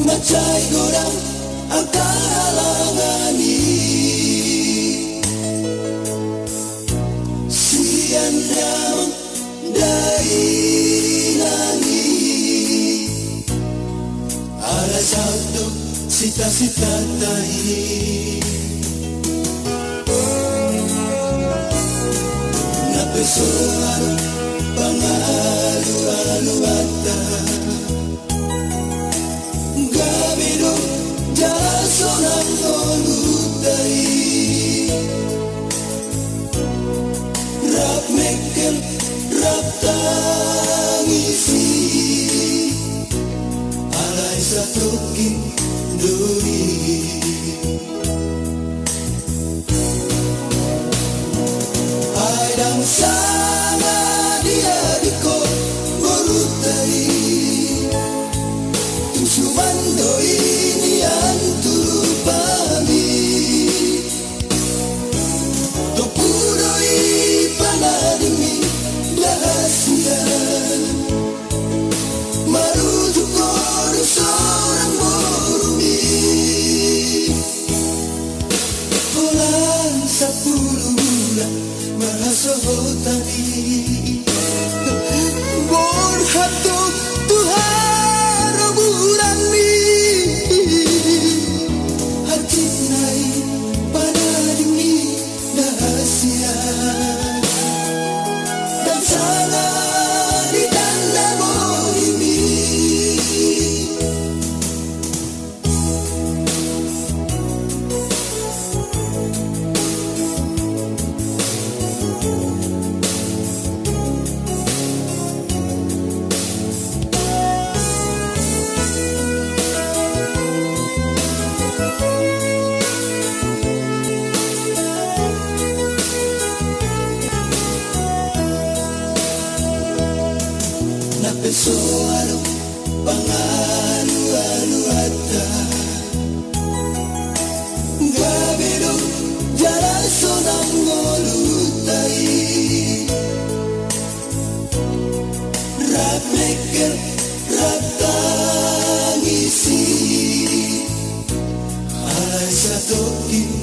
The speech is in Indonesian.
Macai godang angkalangani sian damang dainani ada satu cita-cita tahi napesoar pangalu-aluata gabido jala sonang olutai rap mekel rap tangisi alai satoki doi aidang sana dia diko borutai tusumando ini anturu pami topuroi panadimi dahasia maruju koru seorang borumi bulan 10 bulan marasoho tadi borhatuk Tuhan bulan mi hati nai pada dimi dahasia dan sana di tanda bohimi napesoaro pangalu-aluata gabido jala sonang olutai rap mekel rap tangisi alai satoki